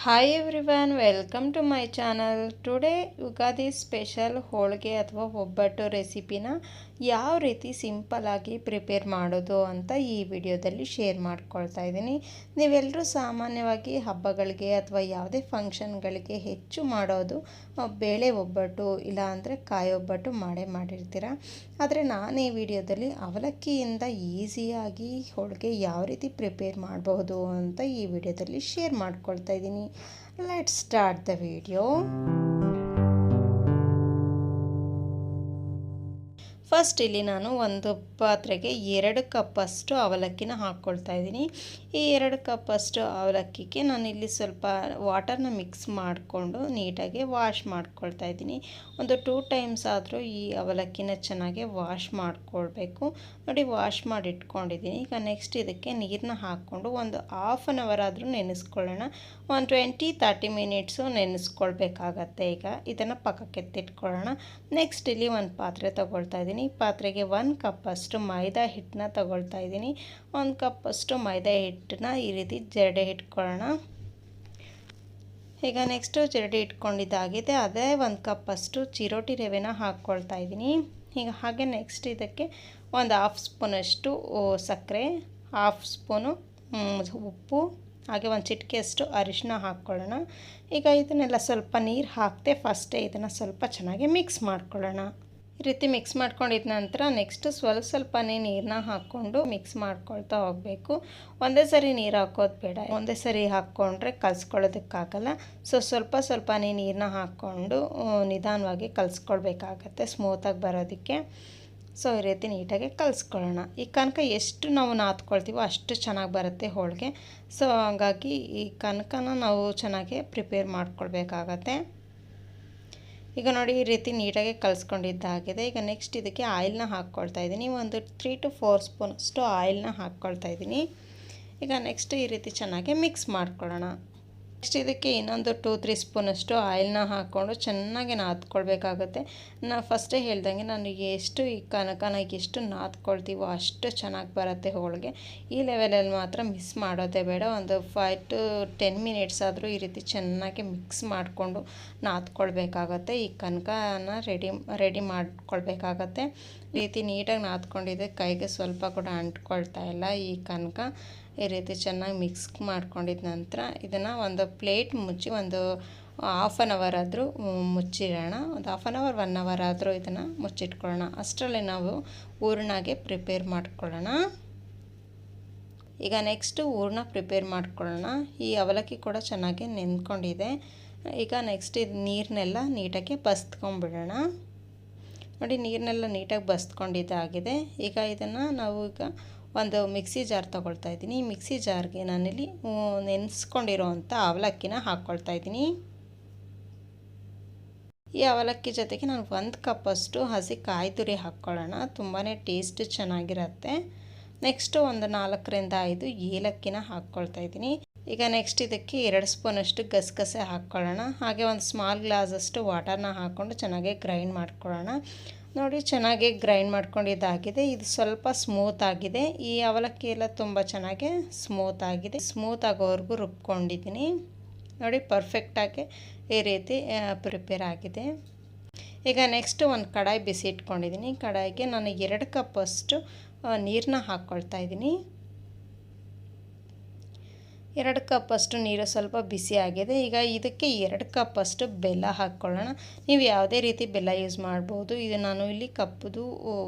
Hi everyone, welcome to my channel. Today Ugadi special ಹೋಳಿಗೆ ಅಥವಾ ಒಬ್ಬಟ್ಟು ರೆಸಿಪಿನ ಯಾವ ರೀತಿ ಸಿಂಪಲ್ಲಾಗಿ ಪ್ರಿಪೇರ್ ಮಾಡೋದು ಅಂತ ಈ ವಿಡಿಯೋದಲ್ಲಿ ಶೇರ್ ಮಾಡ್ಕೊಳ್ತಾ ಇದ್ದೀನಿ. ನೀವೆಲ್ಲರೂ ಸಾಮಾನ್ಯವಾಗಿ ಹಬ್ಬಗಳಿಗೆ ಅಥವಾ ಯಾವುದೇ ಫಂಕ್ಷನ್ಗಳಿಗೆ ಹೆಚ್ಚು ಮಾಡೋದು ಬೇಳೆ ಒಬ್ಬಟ್ಟು, ಇಲ್ಲ ಅಂದರೆ ಕಾಯಿ ಒಬ್ಬಟ್ಟು ಮಾಡೇ ಮಾಡಿರ್ತೀರ. ಆದರೆ ನಾನು ಈ ವಿಡಿಯೋದಲ್ಲಿ ಅವಲಕ್ಕಿಯಿಂದ ಈಸಿಯಾಗಿ ಹೋಳಿಗೆ ಯಾವ ರೀತಿ ಪ್ರಿಪೇರ್ ಮಾಡಬಹುದು ಅಂತ ಈ ವಿಡಿಯೋದಲ್ಲಿ ಶೇರ್ ಮಾಡ್ಕೊಳ್ತಾ ಇದ್ದೀನಿ. Let's start the video. First ಇಲ್ಲಿ ನಾನು ಒಂದು ಪಾತ್ರೆಗೆ 2 ಕಪ್ಪಷ್ಟು ಅವಲಕ್ಕಿನ ಹಾಕ್ಕೊಳ್ತಾ ಇದ್ದೀನಿ. ಈ 2 ಕಪ್ಪಷ್ಟು ಅವಲಕ್ಕಿಗೆ ನಾನಿಲ್ಲಿ ಸ್ವಲ್ಪ ವಾಟರ್ನ ಮಿಕ್ಸ್ ಮಾಡಿಕೊಂಡು ನೀಟಾಗಿ ವಾಶ್ ಮಾಡ್ಕೊಳ್ತಾ ಇದ್ದೀನಿ. ಒಂದು 2 ಟೈಮ್ಸ್ ಆದರೂ ಈ ಅವಲಕ್ಕಿನ ಚೆನ್ನಾಗಿ ವಾಶ್ ಮಾಡ್ಕೊಳ್ಬೇಕು. ನೋಡಿ, ವಾಶ್ ಮಾಡಿ ಇಟ್ಕೊಂಡಿದ್ದೀನಿ. ಈಗ ನೆಕ್ಸ್ಟ್ ಇದಕ್ಕೆ ನೀರನ್ನ ಹಾಕ್ಕೊಂಡು ಒಂದು ಹಾಫ್ ಆನ್ ಅವರ್ ಆದರೂ ನೆನೆಸ್ಕೊಳ್ಳೋಣ. ಒಂದು 20-30 ಮಿನಿಟ್ಸು ನೆನೆಸ್ಕೊಳ್ಬೇಕಾಗತ್ತೆ. ಈಗ ಇದನ್ನು ಪಕ್ಕಕ್ಕೆ ಎತ್ತಿಟ್ಕೊಳ್ಳೋಣ. ನೆಕ್ಸ್ಟ್ ಇಲ್ಲಿ ಒಂದು ಪಾತ್ರೆ ತೊಗೊಳ್ತಾ ಇದ್ದೀನಿ. ಪಾತ್ರೆಗೆ 1 ಕಪ್ಪಷ್ಟು ಮೈದಾ ಹಿಟ್ಟನ್ನ ತಗೊಳ್ತಾ ಇದ್ದೀನಿ. 1 ಕಪ್ಪಷ್ಟು ಮೈದಾ ಹಿಟ್ಟನ್ನ ಈ ರೀತಿ ಜರಡಿ ಇಟ್ಕೊಳ್ಳೋಣ. ಈಗ ನೆಕ್ಸ್ಟು ಜರಡಿ ಇಟ್ಕೊಂಡಿದ್ದಾಗಿದೆ. ಅದೇ 1 ಕಪ್ಪಷ್ಟು ಚಿರೋಟಿ ರವೆನ ಹಾಕ್ಕೊಳ್ತಾ ಇದ್ದೀನಿ. ಈಗ ಹಾಗೆ ನೆಕ್ಸ್ಟ್ ಇದಕ್ಕೆ ಒಂದು ಹಾಫ್ ಸ್ಪೂನಷ್ಟು ಸಕ್ಕರೆ, ಹಾಫ್ ಸ್ಪೂನು ಉಪ್ಪು, ಹಾಗೆ ಒಂದು ಚಿಟಿಕೆಯಷ್ಟು ಅರಿಶಿನ ಹಾಕ್ಕೊಳ್ಳೋಣ. ಈಗ ಇದನ್ನೆಲ್ಲ ಸ್ವಲ್ಪ ನೀರು ಹಾಕದೆ ಫಸ್ಟೇ ಇದನ್ನು ಸ್ವಲ್ಪ ಚೆನ್ನಾಗಿ ಮಿಕ್ಸ್ ಮಾಡ್ಕೊಳ್ಳೋಣ. ಈ ರೀತಿ ಮಿಕ್ಸ್ ಮಾಡ್ಕೊಂಡಿದ್ದ ನಂತರ ನೆಕ್ಸ್ಟ್ ಸ್ವಲ್ಪನೇ ನೀರನ್ನ ಹಾಕ್ಕೊಂಡು ಮಿಕ್ಸ್ ಮಾಡ್ಕೊಳ್ತಾ ಹೋಗಬೇಕು. ಒಂದೇ ಸರಿ ನೀರು ಹಾಕೋದು ಬೇಡ. ಒಂದೇ ಸರಿ ಹಾಕ್ಕೊಂಡ್ರೆ ಕಲಿಸ್ಕೊಳ್ಳೋದಕ್ಕಾಗಲ್ಲ. ಸ್ವಲ್ಪನೇ ನೀರನ್ನ ಹಾಕ್ಕೊಂಡು ನಿಧಾನವಾಗಿ ಕಲಿಸ್ಕೊಳ್ಬೇಕಾಗತ್ತೆ ಸ್ಮೂತಾಗಿ ಬರೋದಕ್ಕೆ. ಈ ರೀತಿ ನೀಟಾಗಿ ಕಲಿಸ್ಕೊಳ್ಳೋಣ. ಈ ಕನಕ ಎಷ್ಟು ನಾವು ನಾದ್ಕೊಳ್ತೀವೋ ಅಷ್ಟು ಚೆನ್ನಾಗಿ ಬರುತ್ತೆ ಹೋಳಿಗೆ. ಹಾಗಾಗಿ ಈ ಕನಕನ ನಾವು ಚೆನ್ನಾಗಿ ಪ್ರಿಪೇರ್ ಮಾಡ್ಕೊಳ್ಬೇಕಾಗತ್ತೆ. ಈಗ ನೋಡಿ, ಈ ರೀತಿ ನೀಟಾಗಿ ಕಲಿಸ್ಕೊಂಡಿದ್ದಾಗಿದೆ. ಈಗ ನೆಕ್ಸ್ಟ್ ಇದಕ್ಕೆ ಆಯಿಲ್ನ ಹಾಕ್ಕೊಳ್ತಾ ಇದ್ದೀನಿ. ಒಂದು 3 to 4 ಸ್ಪೂನಷ್ಟು ಆಯಿಲ್ನ ಹಾಕ್ಕೊಳ್ತಾ ಇದ್ದೀನಿ. ಈಗ ನೆಕ್ಸ್ಟ್ ಈ ರೀತಿ ಚೆನ್ನಾಗಿ ಮಿಕ್ಸ್ ಮಾಡ್ಕೊಳ್ಳೋಣ. ನೆಕ್ಸ್ಟ್ ಇದಕ್ಕೆ ಇನ್ನೊಂದು 2-3 ಸ್ಪೂನಷ್ಟು ಆಯಿಲ್ನ ಹಾಕ್ಕೊಂಡು ಚೆನ್ನಾಗಿ ನಾದ್ಕೊಳ್ಬೇಕಾಗುತ್ತೆ. ನಾನು ಫಸ್ಟೇ ಹೇಳ್ದಂಗೆ ನಾನು ಎಷ್ಟು ಈ ಕನಕನ ಎಷ್ಟು ನಾದ್ಕೊಳ್ತೀವೋ ಅಷ್ಟು ಚೆನ್ನಾಗಿ ಬರುತ್ತೆ ಹೋಳಿಗೆ. ಈ ಲೆವೆಲಲ್ಲಿ ಮಾತ್ರ ಮಿಸ್ ಮಾಡೋದೇ ಬೇಡ. ಒಂದು 5 to 10 ಮಿನಿಟ್ಸ್ ಆದರೂ ಈ ರೀತಿ ಚೆನ್ನಾಗಿ ಮಿಕ್ಸ್ ಮಾಡಿಕೊಂಡು ನಾದ್ಕೊಳ್ಬೇಕಾಗತ್ತೆ. ಈ ಕನಕನ ರೆಡಿ ಮಾಡ್ಕೊಳ್ಬೇಕಾಗತ್ತೆ. ಈ ರೀತಿ ನೀಟಾಗಿ ನಾದ್ಕೊಂಡಿದ್ದೆ ಕೈಗೆ ಸ್ವಲ್ಪ ಕೂಡ ಅಂಟ್ಕೊಳ್ತಾ ಇಲ್ಲ ಈ ಕನಕ. ಈ ರೀತಿ ಚೆನ್ನಾಗಿ ಮಿಕ್ಸ್ ಮಾಡ್ಕೊಂಡಿದ್ದ ನಂತರ ಇದನ್ನು ಒಂದು ಪ್ಲೇಟ್ ಮುಚ್ಚಿ ಒಂದು ಹಾಫ್ ಆನ್ ಅವರ್ ಆದರೂ ಮುಚ್ಚಿಡೋಣ. ಒಂದು ಹಾಫ್ ಆನ್ ಅವರ್ 1 ಅವರ್ ಆದರೂ ಇದನ್ನು ಮುಚ್ಚಿಟ್ಕೊಳ್ಳೋಣ. ಅಷ್ಟರಲ್ಲೇ ನಾವು ಹೂರ್ಣಗೆ ಪ್ರಿಪೇರ್ ಮಾಡ್ಕೊಳ್ಳೋಣ. ಈಗ ನೆಕ್ಸ್ಟು ಹೂರ್ಣ ಪ್ರಿಪೇರ್ ಮಾಡ್ಕೊಳ್ಳೋಣ. ಈ ಅವಲಕ್ಕಿ ಕೂಡ ಚೆನ್ನಾಗಿ ನೆಂದ್ಕೊಂಡಿದೆ. ಈಗ ನೆಕ್ಸ್ಟ್ ಇದು ನೀರನ್ನೆಲ್ಲ ನೀಟಾಗಿ ಬಸ್ತ್ಕೊಂಡ್ಬಿಡೋಣ. ನೋಡಿ, ನೀರನ್ನೆಲ್ಲ ನೀಟಾಗಿ ಬಸ್ತ್ಕೊಂಡಿದ್ದಾಗಿದೆ. ಈಗ ಇದನ್ನು ನಾವು ಒಂದು ಮಿಕ್ಸಿ ಜಾರ್ ತೊಗೊಳ್ತಾ ಇದ್ದೀನಿ. ಈ ಮಿಕ್ಸಿ ಜಾರ್ಗೆ ನಾನಿಲ್ಲಿ ನೆನೆಸ್ಕೊಂಡಿರೋವಂಥ ಅವಲಕ್ಕಿನ ಹಾಕ್ಕೊಳ್ತಾ ಇದ್ದೀನಿ. ಈ ಅವಲಕ್ಕಿ ಜೊತೆಗೆ ನಾನು 1 ಕಪ್ಪಷ್ಟು ಹಸಿ ಕಾಯಿ ತುರಿ ಹಾಕ್ಕೊಳ್ಳೋಣ. ತುಂಬಾ ಟೇಸ್ಟ್ ಚೆನ್ನಾಗಿರುತ್ತೆ. ನೆಕ್ಸ್ಟು ಒಂದು 4-5 ಏಲಕ್ಕಿನ ಹಾಕ್ಕೊಳ್ತಾ ಇದ್ದೀನಿ. ಈಗ ನೆಕ್ಸ್ಟ್ ಇದಕ್ಕೆ 2 ಸ್ಪೂನಷ್ಟು ಗಸಗಸೆ ಹಾಕ್ಕೊಳ್ಳೋಣ. ಹಾಗೆ ಒಂದು ಸ್ಮಾಲ್ ಗ್ಲಾಸಷ್ಟು ವಾಟರ್ನ ಹಾಕ್ಕೊಂಡು ಚೆನ್ನಾಗಿ ಗ್ರೈಂಡ್ ಮಾಡ್ಕೊಳ್ಳೋಣ. ನೋಡಿ, ಚೆನ್ನಾಗಿ ಗ್ರೈಂಡ್ ಮಾಡ್ಕೊಂಡಿದ್ದಾಗಿದೆ. ಇದು ಸ್ವಲ್ಪ ಸ್ಮೂತ್ ಆಗಿದೆ. ಈ ಅವಲಕ್ಕಿ ಎಲ್ಲ ತುಂಬ ಚೆನ್ನಾಗಿ ಸ್ಮೂತ್ ಆಗಿದೆ. ಸ್ಮೂತ್ ಆಗೋವರೆಗೂ ರುಬ್ಕೊಂಡಿದ್ದೀನಿ. ನೋಡಿ, ಪರ್ಫೆಕ್ಟಾಗಿ ಈ ರೀತಿ ಪ್ರಿಪೇರ್ ಆಗಿದೆ. ಈಗ ನೆಕ್ಸ್ಟ್ ಒಂದು ಕಡಾಯಿ ಬಿಸಿ ಇಟ್ಕೊಂಡಿದ್ದೀನಿ. ಕಡಾಯಿಗೆ ನಾನು 2 ಕಪ್ಪಷ್ಟು ನೀರನ್ನ ಹಾಕ್ಕೊಳ್ತಾ ಇದ್ದೀನಿ. 2 ಕಪ್ಪಷ್ಟು ನೀರು ಸ್ವಲ್ಪ ಬಿಸಿ ಆಗಿದೆ. ಈಗ ಇದಕ್ಕೆ 2 ಕಪ್ಪಷ್ಟು ಬೆಲ್ಲ ಹಾಕ್ಕೊಳ್ಳೋಣ. ನೀವು ಯಾವುದೇ ರೀತಿ ಬೆಲ್ಲ ಯೂಸ್ ಮಾಡ್ಬೋದು. ಇದು ನಾನು ಇಲ್ಲಿ ಕಪ್ಪುದು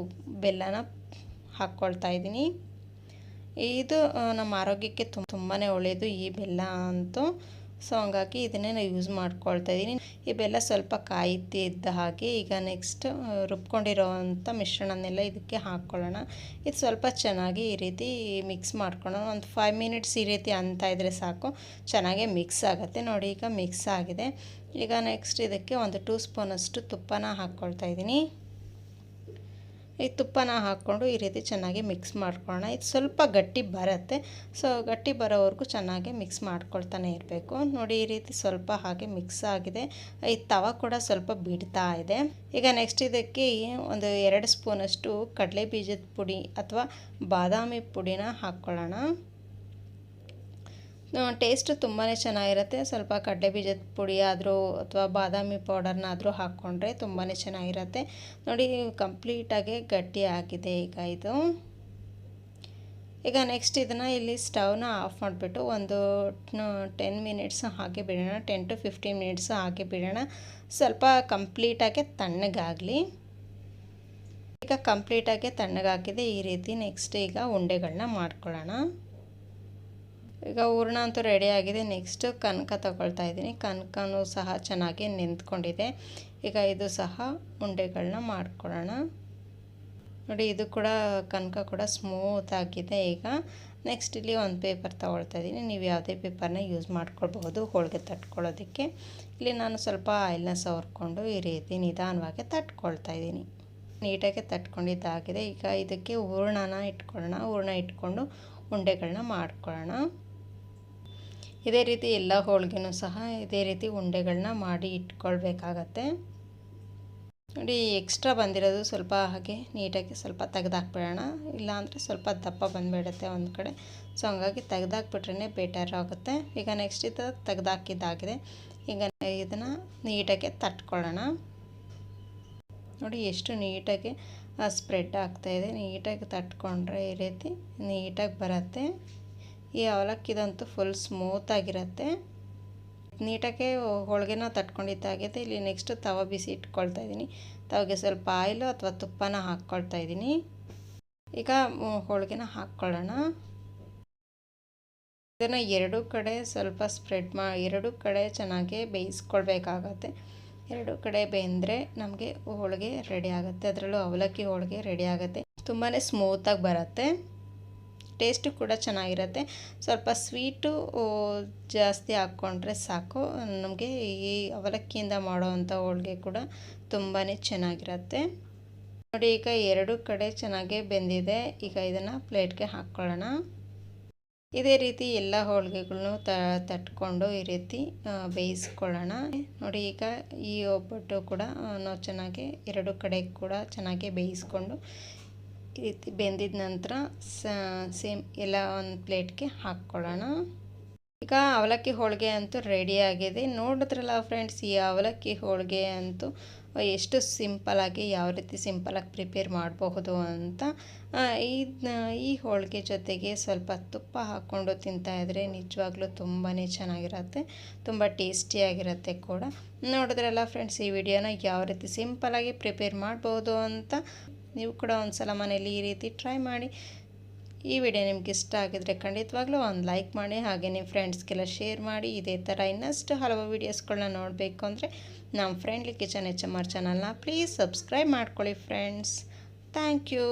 ಬೆಲ್ಲನ ಹಾಕ್ಕೊಳ್ತಾ ಇದ್ದೀನಿ. ಇದು ನಮ್ಮ ಆರೋಗ್ಯಕ್ಕೆ ತುಂಬಾ ಒಳ್ಳೆಯದು ಈ ಬೆಲ್ಲ ಅಂತೂ. ಹಾಗಾಗಿ ಇದನ್ನೇ ನಾನು ಯೂಸ್ ಮಾಡ್ಕೊಳ್ತಾ ಇದ್ದೀನಿ. ಈ ಬೆಲ್ಲ ಸ್ವಲ್ಪ ಕಾಯ್ತಿದ್ದ ಹಾಗೆ ಈಗ ನೆಕ್ಸ್ಟ್ ರುಬ್ಕೊಂಡಿರೋವಂಥ ಮಿಶ್ರಣನೆಲ್ಲ ಇದಕ್ಕೆ ಹಾಕ್ಕೊಳ್ಳೋಣ. ಇದು ಸ್ವಲ್ಪ ಚೆನ್ನಾಗಿ ಈ ರೀತಿ ಮಿಕ್ಸ್ ಮಾಡ್ಕೊಳ್ಳೋಣ. ಒಂದು 5 ಮಿನಿಟ್ಸ್ ಈ ರೀತಿ ಅಂತ ಇದ್ದರೆ ಸಾಕು, ಚೆನ್ನಾಗಿ ಮಿಕ್ಸ್ ಆಗುತ್ತೆ. ನೋಡಿ, ಈಗ ಮಿಕ್ಸ್ ಆಗಿದೆ. ಈಗ ನೆಕ್ಸ್ಟ್ ಇದಕ್ಕೆ ಒಂದು 2 ಸ್ಪೂನಷ್ಟು ತುಪ್ಪನ ಹಾಕ್ಕೊಳ್ತಾ ಇದ್ದೀನಿ. ಈ ತುಪ್ಪನ ಹಾಕ್ಕೊಂಡು ಈ ರೀತಿ ಚೆನ್ನಾಗಿ ಮಿಕ್ಸ್ ಮಾಡ್ಕೊಳ್ಳೋಣ. ಇದು ಸ್ವಲ್ಪ ಗಟ್ಟಿ ಬರುತ್ತೆ. ಗಟ್ಟಿ ಬರೋವರೆಗೂ ಚೆನ್ನಾಗಿ ಮಿಕ್ಸ್ ಮಾಡ್ಕೊಳ್ತಾನೆ ಇರಬೇಕು. ನೋಡಿ, ಈ ರೀತಿ ಸ್ವಲ್ಪ ಹಾಗೆ ಮಿಕ್ಸ್ ಆಗಿದೆ. ಈ ತವ ಕೂಡ ಸ್ವಲ್ಪ ಬಿಡ್ತಾ ಇದೆ. ಈಗ ನೆಕ್ಸ್ಟ್ ಇದಕ್ಕೆ ಒಂದು 2 ಸ್ಪೂನಷ್ಟು ಕಡಲೆ ಬೀಜದ ಪುಡಿ ಅಥವಾ ಬಾದಾಮಿ ಪುಡಿನ ಹಾಕ್ಕೊಳ್ಳೋಣ. ಟೇಸ್ಟು ತುಂಬಾ ಚೆನ್ನಾಗಿರುತ್ತೆ. ಸ್ವಲ್ಪ ಕಡಲೆ ಬೀಜದ ಪುಡಿ ಆದರೂ ಅಥವಾ ಬಾದಾಮಿ ಪೌಡರ್ನಾದರೂ ಹಾಕ್ಕೊಂಡ್ರೆ ತುಂಬಾ ಚೆನ್ನಾಗಿರುತ್ತೆ. ನೋಡಿ ಕಂಪ್ಲೀಟಾಗಿ ಗಟ್ಟಿ ಆಗಿದೆ ಈಗ ಇದು. ಈಗ ನೆಕ್ಸ್ಟ್ ಇದನ್ನು ಇಲ್ಲಿ ಸ್ಟವ್ನ ಆಫ್ ಮಾಡಿಬಿಟ್ಟು ಒಂದು 10 ಮಿನಿಟ್ಸ್ ಹಾಕಿ ಬಿಡೋಣ. 10 to 15 ಮಿನಿಟ್ಸ್ ಹಾಕಿ ಬಿಡೋಣ. ಸ್ವಲ್ಪ ಕಂಪ್ಲೀಟಾಗಿ ತಣ್ಣಗಾಗಲಿ. ಈಗ ಕಂಪ್ಲೀಟಾಗಿ ತಣ್ಣಗಾಕಿದೆ ಈ ರೀತಿ. ನೆಕ್ಸ್ಟ್ ಈಗ ಉಂಡೆಗಳನ್ನ ಮಾಡ್ಕೊಳ್ಳೋಣ. ಈಗ ಹೂರಣ ಅಂತೂ ರೆಡಿ ಆಗಿದೆ. ನೆಕ್ಸ್ಟ್ ಕನಕ ತಗೊಳ್ತಾ ಇದ್ದೀನಿ. ಕನಕನೂ ಸಹ ಚೆನ್ನಾಗಿ ನೆಂದ್ಕೊಂಡಿದೆ. ಈಗ ಇದು ಸಹ ಉಂಡೆಗಳನ್ನ ಮಾಡ್ಕೊಳ್ಳೋಣ. ನೋಡಿ ಇದು ಕೂಡ ಕನಕ ಕೂಡ ಸ್ಮೂತ್ ಆಗಿದೆ. ಈಗ ನೆಕ್ಸ್ಟ್ ಇಲ್ಲಿ ಒಂದು ಪೇಪರ್ ತಗೊಳ್ತಾ ಇದ್ದೀನಿ. ನೀವು ಯಾವುದೇ ಪೇಪರ್ನ ಯೂಸ್ ಮಾಡ್ಕೊಳ್ಬಹುದು ಹೋಳಿಗೆ ತಟ್ಕೊಳ್ಳೋದಕ್ಕೆ. ಇಲ್ಲಿ ನಾನು ಸ್ವಲ್ಪ ಆಯಿಲ್ನ ಸವರ್ಕೊಂಡು ಈ ರೀತಿ ನಿಧಾನವಾಗಿ ತಟ್ಕೊಳ್ತಾ ಇದ್ದೀನಿ. ನೀಟಾಗಿ ತಟ್ಕೊಂಡಿದ್ದಾಗಿದೆ. ಈಗ ಇದಕ್ಕೆ ಹೂರಣನ ಇಟ್ಕೊಳ್ಳೋಣ. ಹೂರಣ ಇಟ್ಕೊಂಡು ಉಂಡೆಗಳನ್ನ ಮಾಡ್ಕೊಳ್ಳೋಣ. ಇದೇ ರೀತಿ ಎಲ್ಲ ಹೋಳಿಗೆನೂ ಸಹ ಇದೇ ರೀತಿ ಉಂಡೆಗಳನ್ನ ಮಾಡಿ ಇಟ್ಕೊಳ್ಬೇಕಾಗತ್ತೆ. ನೋಡಿ ಎಕ್ಸ್ಟ್ರಾ ಬಂದಿರೋದು ಸ್ವಲ್ಪ ಹಾಗೆ ನೀಟಾಗಿ ಸ್ವಲ್ಪ ತೆಗೆದಾಕ್ಬಿಡೋಣ. ಇಲ್ಲಾಂದರೆ ಸ್ವಲ್ಪ ದಪ್ಪ ಬಂದುಬಿಡುತ್ತೆ ಒಂದು ಕಡೆ. ಸೊ ಹಂಗಾಗಿ ತೆಗೆದಾಕ್ಬಿಟ್ರೆ ಬೆಟರ್ ಆಗುತ್ತೆ. ಈಗ ನೆಕ್ಸ್ಟ್ ಇದು ತೆಗೆದಾಕಿದ್ದಾಗಿದೆ. ಈಗ ಇದನ್ನು ನೀಟಾಗಿ ತಟ್ಕೊಳ್ಳೋಣ. ನೋಡಿ ಎಷ್ಟು ನೀಟಾಗಿ ಸ್ಪ್ರೆಡ್ ಆಗ್ತಾಯಿದೆ. ನೀಟಾಗಿ ತಟ್ಕೊಂಡ್ರೆ ಈ ರೀತಿ ನೀಟಾಗಿ ಬರುತ್ತೆ. ಈ ಅವಲಕ್ಕಿದಂತೂ ಫುಲ್ ಸ್ಮೂತಾಗಿರುತ್ತೆ. ನೀಟಾಗಿ ಹೋಳಿಗೆನ ತಟ್ಕೊಂಡಿದ್ದಾಗಿದೆ. ಇಲ್ಲಿ ನೆಕ್ಸ್ಟ್ ತವ ಬಿಸಿ ಇಟ್ಕೊಳ್ತಾ ಇದ್ದೀನಿ. ತವಗೆ ಸ್ವಲ್ಪ ಆಯಿಲು ಅಥವಾ ತುಪ್ಪನ ಹಾಕ್ಕೊಳ್ತಾ ಇದ್ದೀನಿ. ಈಗ ಹೋಳಿಗೆನ ಹಾಕ್ಕೊಳ್ಳೋಣ. ಇದನ್ನು ಎರಡೂ ಕಡೆ ಸ್ವಲ್ಪ ಸ್ಪ್ರೆಡ್ ಎರಡೂ ಕಡೆ ಚೆನ್ನಾಗಿ ಬೇಯಿಸ್ಕೊಳ್ಬೇಕಾಗತ್ತೆ. ಎರಡೂ ಕಡೆ ಬೆಂದರೆ ನಮಗೆ ಹೋಳಿಗೆ ರೆಡಿ ಆಗುತ್ತೆ. ಅದರಲ್ಲೂ ಅವಲಕ್ಕಿ ಹೋಳಿಗೆ ರೆಡಿ ಆಗುತ್ತೆ. ತುಂಬಾ ಸ್ಮೂತಾಗಿ ಬರುತ್ತೆ. ಟೇಸ್ಟು ಕೂಡ ಚೆನ್ನಾಗಿರುತ್ತೆ. ಸ್ವಲ್ಪ ಸ್ವೀಟು ಜಾಸ್ತಿ ಹಾಕ್ಕೊಂಡ್ರೆ ಸಾಕು. ನಮಗೆ ಈ ಅವಲಕ್ಕಿಯಿಂದ ಮಾಡೋವಂಥ ಹೋಳಿಗೆ ಕೂಡ ತುಂಬಾ ಚೆನ್ನಾಗಿರುತ್ತೆ. ನೋಡಿ ಈಗ ಎರಡೂ ಕಡೆ ಚೆನ್ನಾಗಿ ಬೆಂದಿದೆ. ಈಗ ಇದನ್ನು ಪ್ಲೇಟ್ಗೆ ಹಾಕ್ಕೊಳ್ಳೋಣ. ಇದೇ ರೀತಿ ಎಲ್ಲ ಹೋಳಿಗೆಗಳನ್ನು ತಟ್ಕೊಂಡು ಈ ರೀತಿ ಬೇಯಿಸ್ಕೊಳ್ಳೋಣ. ನೋಡಿ ಈಗ ಈ ಒಬ್ಬಟ್ಟು ಕೂಡ ನಾವು ಚೆನ್ನಾಗಿ ಎರಡೂ ಕಡೆ ಕೂಡ ಚೆನ್ನಾಗಿ ಬೇಯಿಸ್ಕೊಂಡು ಈ ರೀತಿ ಬೆಂದಿದ ನಂತರ ಸೇಮ್ ಎಲ್ಲ ಒಂದು ಪ್ಲೇಟ್ಗೆ ಹಾಕ್ಕೊಳ್ಳೋಣ. ಈಗ ಅವಲಕ್ಕಿ ಹೋಳಿಗೆ ಅಂತೂ ರೆಡಿಯಾಗಿದೆ. ನೋಡಿದ್ರಲ್ಲ ಫ್ರೆಂಡ್ಸ್, ಈ ಅವಲಕ್ಕಿ ಹೋಳಿಗೆ ಅಂತೂ ಎಷ್ಟು ಸಿಂಪಲಾಗಿ ಯಾವ ರೀತಿ ಸಿಂಪಲಾಗಿ ಪ್ರಿಪೇರ್ ಮಾಡಬಹುದು ಅಂತ. ಈ ಹೋಳಿಗೆ ಜೊತೆಗೆ ಸ್ವಲ್ಪ ತುಪ್ಪ ಹಾಕ್ಕೊಂಡು ತಿಂತಾಯಿದ್ರೆ ನಿಜವಾಗ್ಲೂ ತುಂಬಾ ಚೆನ್ನಾಗಿರುತ್ತೆ. ತುಂಬ ಟೇಸ್ಟಿಯಾಗಿರುತ್ತೆ ಕೂಡ. ನೋಡಿದ್ರಲ್ಲ ಫ್ರೆಂಡ್ಸ್, ಈ ವಿಡಿಯೋನ ಯಾವ ರೀತಿ ಸಿಂಪಲಾಗಿ ಪ್ರಿಪೇರ್ ಮಾಡ್ಬೋದು ಅಂತ. ನೀವು ಕೂಡ ಒಂದು ಸಲ ಮನೇಲಿ ಈ ರೀತಿ ಟ್ರೈ ಮಾಡಿ. ಈ ವಿಡಿಯೋ ನಿಮ್ಗೆ ಇಷ್ಟ ಆಗಿದ್ರೆ ಖಂಡಿತವಾಗ್ಲೂ ಒಂದು ಲೈಕ್ ಮಾಡಿ. ಹಾಗೆ ನಿಮ್ಮ ಫ್ರೆಂಡ್ಸ್ಗೆಲ್ಲ ಶೇರ್ ಮಾಡಿ. ಇದೇ ಥರ ಇನ್ನಷ್ಟು ಹಲವು ವೀಡಿಯೋಸ್ಗಳನ್ನ ನೋಡಬೇಕು ಅಂದರೆ ನಮ್ಮ ಫ್ರೆಂಡ್ಲಿ ಕಿಚನ್ HMR ಚಾನಲ್ನ ಪ್ಲೀಸ್ ಸಬ್ಸ್ಕ್ರೈಬ್ ಮಾಡ್ಕೊಳ್ಳಿ ಫ್ರೆಂಡ್ಸ್. Thank you.